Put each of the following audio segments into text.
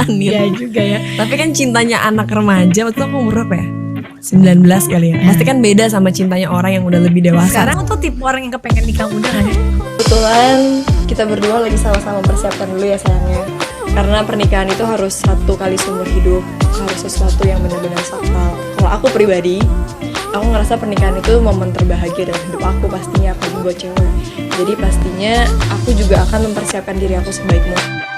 dijalanin. Iya juga ya. Tapi kan cintanya anak remaja waktu itu aku umur berapa ya? 19 kali ya. Pasti kan beda sama cintanya orang yang udah lebih dewasa. Sekarang tuh tipe orang yang kepengen nikah muda kan ya? Kebetulan kita berdua lagi sama-sama persiapkan dulu ya sayangnya. Karena pernikahan itu harus satu kali seumur hidup, harus sesuatu yang benar-benar sakral. Kalau aku pribadi, aku ngerasa pernikahan itu momen terbahagia dalam hidup aku pastinya, apalagi buat cewek. Jadi pastinya aku juga akan mempersiapkan diri aku sebaik mungkin.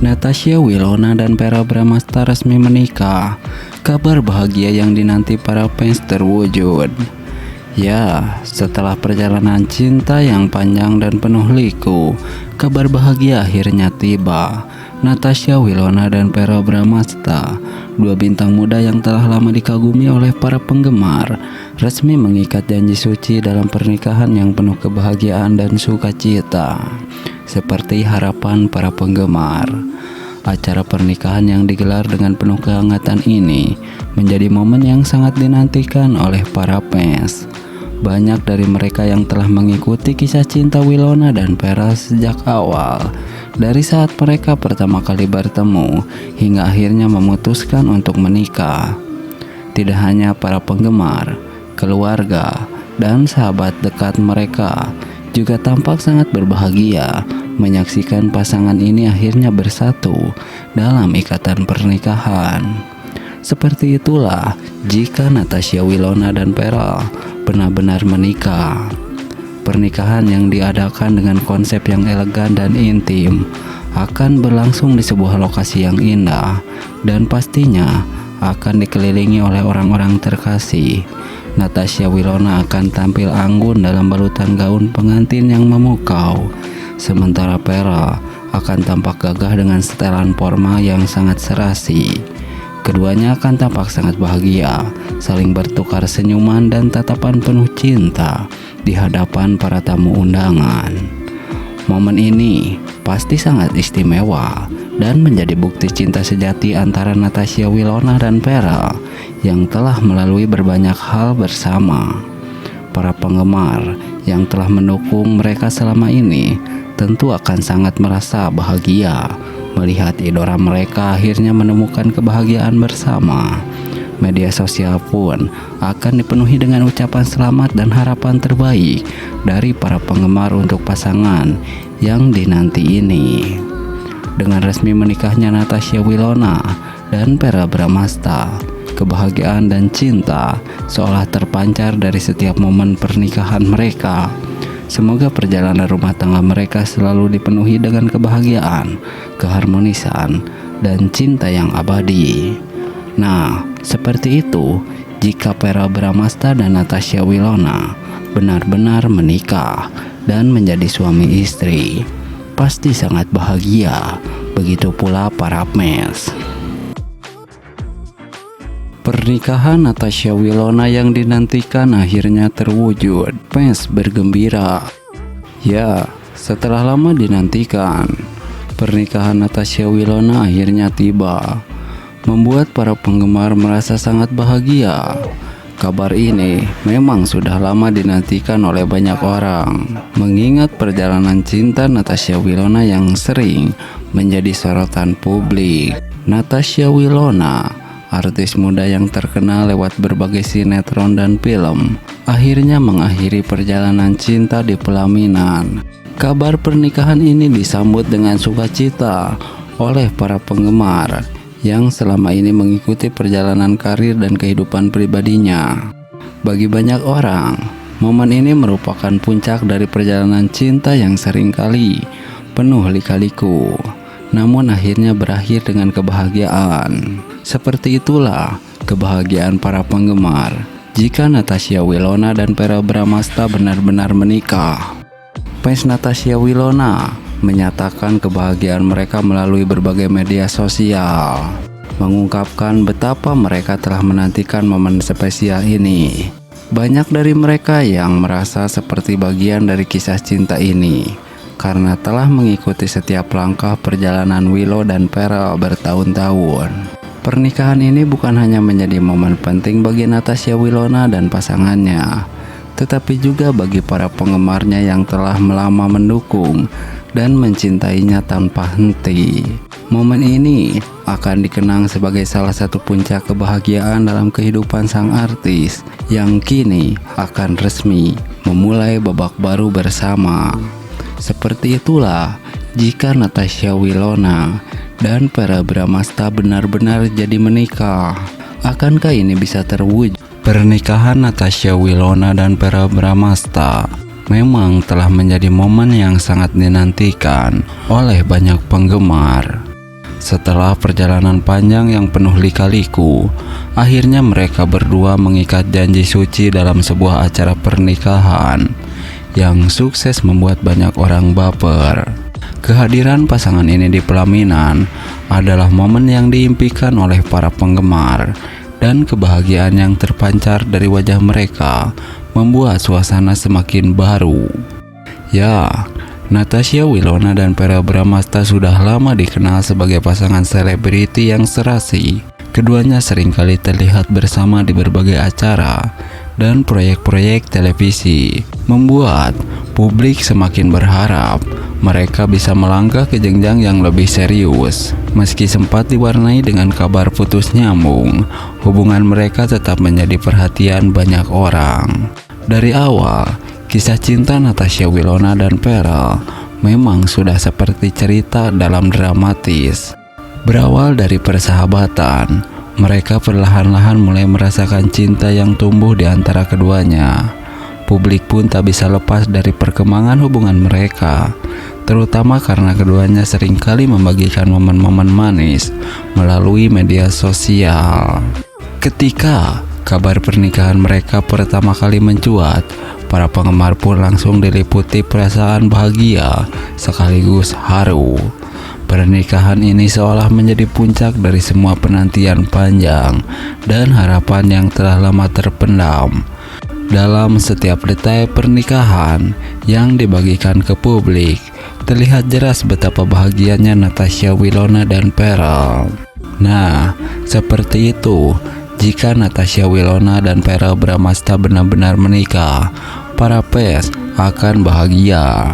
Natasha Wilona dan Verrell Bramasta resmi menikah. Kabar bahagia yang dinanti para fans terwujud. Ya, setelah perjalanan cinta yang panjang dan penuh liku, kabar bahagia akhirnya tiba. Natasha Wilona dan Verrell Bramasta, dua bintang muda yang telah lama dikagumi oleh para penggemar, resmi mengikat janji suci dalam pernikahan yang penuh kebahagiaan dan sukacita. Seperti harapan para penggemar, acara pernikahan yang digelar dengan penuh kehangatan ini menjadi momen yang sangat dinantikan oleh para fans. Banyak dari mereka yang telah mengikuti kisah cinta Wilona dan Verrell sejak awal, dari saat mereka pertama kali bertemu hingga akhirnya memutuskan untuk menikah. Tidak hanya para penggemar, keluarga, dan sahabat dekat mereka juga tampak sangat berbahagia menyaksikan pasangan ini akhirnya bersatu dalam ikatan pernikahan. Seperti itulah jika Natasha Wilona dan Verrell benar-benar menikah. Pernikahan yang diadakan dengan konsep yang elegan dan intim akan berlangsung di sebuah lokasi yang indah dan pastinya akan dikelilingi oleh orang-orang terkasih. Natasha Wilona akan tampil anggun dalam balutan gaun pengantin yang memukau, sementara Verrell akan tampak gagah dengan setelan formal yang sangat serasi. Keduanya akan tampak sangat bahagia, saling bertukar senyuman dan tatapan penuh cinta di hadapan para tamu undangan. Momen ini pasti sangat istimewa dan menjadi bukti cinta sejati antara Natasha Wilona dan Verrell yang telah melalui berbanyak hal bersama. Para penggemar yang telah mendukung mereka selama ini tentu akan sangat merasa bahagia melihat idola mereka akhirnya menemukan kebahagiaan bersama. Media sosial pun akan dipenuhi dengan ucapan selamat dan harapan terbaik dari para penggemar untuk pasangan yang dinanti ini. Dengan resmi menikahnya Natasha Wilona dan Verrell Bramasta, kebahagiaan dan cinta seolah terpancar dari setiap momen pernikahan mereka. Semoga perjalanan rumah tangga mereka selalu dipenuhi dengan kebahagiaan, keharmonisan, dan cinta yang abadi. Nah, seperti itu jika Verrell Bramasta dan Natasha Wilona benar-benar menikah dan menjadi suami istri. Pasti sangat bahagia, begitu pula para fans. Pernikahan Natasha Wilona yang dinantikan akhirnya terwujud. Fans bergembira. Ya, setelah lama dinantikan, pernikahan Natasha Wilona akhirnya tiba, membuat para penggemar merasa sangat bahagia. Kabar ini memang sudah lama dinantikan oleh banyak orang, mengingat perjalanan cinta Natasha Wilona yang sering menjadi sorotan publik. Natasha Wilona, artis muda yang terkenal lewat berbagai sinetron dan film, akhirnya mengakhiri perjalanan cinta di pelaminan. Kabar pernikahan ini disambut dengan sukacita oleh para penggemar yang selama ini mengikuti perjalanan karir dan kehidupan pribadinya. Bagi banyak orang, momen ini merupakan puncak dari perjalanan cinta yang seringkali penuh lika-liku, namun akhirnya berakhir dengan kebahagiaan. Seperti itulah kebahagiaan para penggemar jika Natasha Wilona dan Verrell Bramasta benar-benar menikah. Fans Natasha Wilona menyatakan kebahagiaan mereka melalui berbagai media sosial, mengungkapkan betapa mereka telah menantikan momen spesial ini. Banyak dari mereka yang merasa seperti bagian dari kisah cinta ini karena telah mengikuti setiap langkah perjalanan Willow dan Verrell bertahun-tahun. Pernikahan ini bukan hanya menjadi momen penting bagi Natasha Wilona dan pasangannya, tetapi juga bagi para penggemarnya yang telah lama mendukung dan mencintainya tanpa henti. Momen ini akan dikenang sebagai salah satu puncak kebahagiaan dalam kehidupan sang artis yang kini akan resmi memulai babak baru bersama. Seperti itulah jika Natasha Wilona dan Verrell Bramasta benar-benar jadi menikah. Akankah ini bisa terwujud? Pernikahan Natasha Wilona dan Verrell Bramasta memang telah menjadi momen yang sangat dinantikan oleh banyak penggemar. Setelah perjalanan panjang yang penuh lika-liku, akhirnya mereka berdua mengikat janji suci dalam sebuah acara pernikahan yang sukses membuat banyak orang baper. Kehadiran pasangan ini di pelaminan adalah momen yang diimpikan oleh para penggemar, dan kebahagiaan yang terpancar dari wajah mereka membuat suasana semakin baru. Ya, Natasha Wilona dan Verrell Bramasta sudah lama dikenal sebagai pasangan selebriti yang serasi. Keduanya seringkali terlihat bersama di berbagai acara dan proyek-proyek televisi, membuat publik semakin berharap mereka bisa melangkah ke jenjang yang lebih serius. Meski sempat diwarnai dengan kabar putus nyambung, hubungan mereka tetap menjadi perhatian banyak orang. Dari awal, kisah cinta Natasha Wilona dan Verrell memang sudah seperti cerita dalam dramatis. Berawal dari persahabatan, mereka perlahan-lahan mulai merasakan cinta yang tumbuh di antara keduanya. Publik pun tak bisa lepas dari perkembangan hubungan mereka, terutama karena keduanya seringkali membagikan momen-momen manis melalui media sosial. Ketika kabar pernikahan mereka pertama kali mencuat, para penggemar pun langsung diliputi perasaan bahagia sekaligus haru. Pernikahan ini seolah menjadi puncak dari semua penantian panjang dan harapan yang telah lama terpendam. Dalam setiap detail pernikahan yang dibagikan ke publik, terlihat jelas betapa bahagianya Natasha Wilona dan Verrell. Nah, seperti itu. Jika Natasha Wilona dan Verrell Bramasta benar-benar menikah, para fans akan bahagia.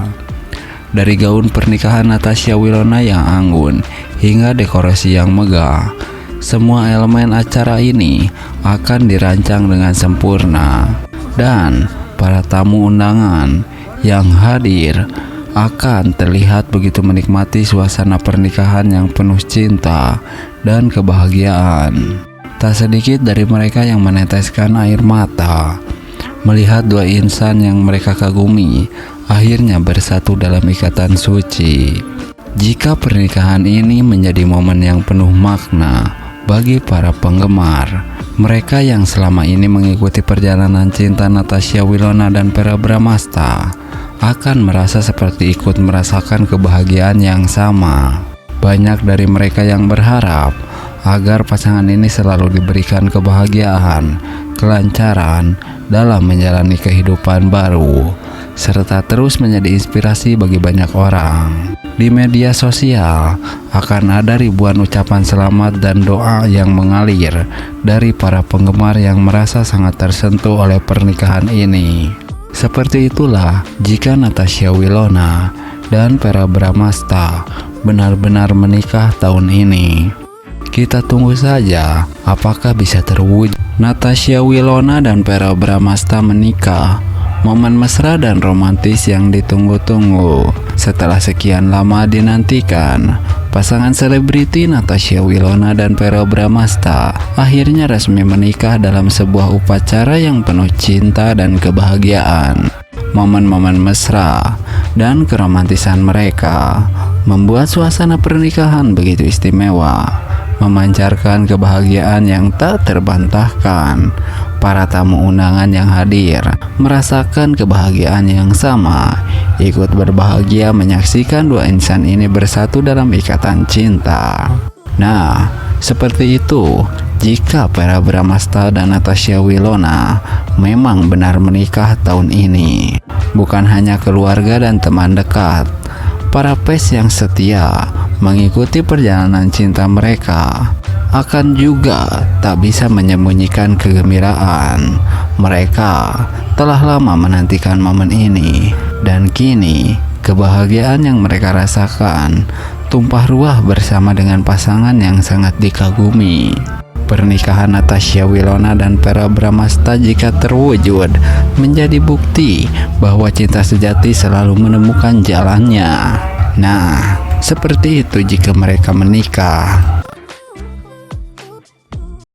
Dari gaun pernikahan Natasha Wilona yang anggun hingga dekorasi yang megah, semua elemen acara ini akan dirancang dengan sempurna. Dan para tamu undangan yang hadir akan terlihat begitu menikmati suasana pernikahan yang penuh cinta dan kebahagiaan. Tak sedikit dari mereka yang meneteskan air mata melihat dua insan yang mereka kagumi akhirnya bersatu dalam ikatan suci. Jika pernikahan ini menjadi momen yang penuh makna bagi para penggemar, mereka yang selama ini mengikuti perjalanan cinta Natasha Wilona dan Verrell Bramasta akan merasa seperti ikut merasakan kebahagiaan yang sama. Banyak dari mereka yang berharap agar pasangan ini selalu diberikan kebahagiaan, kelancaran dalam menjalani kehidupan baru, serta terus menjadi inspirasi bagi banyak orang. Di media sosial akan ada ribuan ucapan selamat dan doa yang mengalir dari para penggemar yang merasa sangat tersentuh oleh pernikahan ini. Seperti itulah jika Natasha Wilona dan Verrell Bramasta benar-benar menikah tahun ini. Kita tunggu saja apakah bisa terwujud. Natasha Wilona dan Verrell Bramasta menikah, momen mesra dan romantis yang ditunggu-tunggu. Setelah sekian lama dinantikan, pasangan selebriti Natasha Wilona dan Verrell Bramasta akhirnya resmi menikah dalam sebuah upacara yang penuh cinta dan kebahagiaan. Momen-momen mesra dan keromantisan mereka membuat suasana pernikahan begitu istimewa, memancarkan kebahagiaan yang tak terbantahkan. Para tamu undangan yang hadir merasakan kebahagiaan yang sama, ikut berbahagia menyaksikan dua insan ini bersatu dalam ikatan cinta. Nah, seperti itu jika Verrell Bramasta dan Natasha Wilona memang benar menikah tahun ini. Bukan hanya keluarga dan teman dekat, para fans yang setia mengikuti perjalanan cinta mereka akan juga tak bisa menyembunyikan kegembiraan. Mereka telah lama menantikan momen ini, dan kini Kebahagiaan yang mereka rasakan tumpah ruah bersama dengan pasangan yang sangat dikagumi. Pernikahan Natasha Wilona dan Verrell Bramasta jika terwujud menjadi bukti bahwa cinta sejati selalu menemukan jalannya. Nah, seperti itu jika mereka menikah.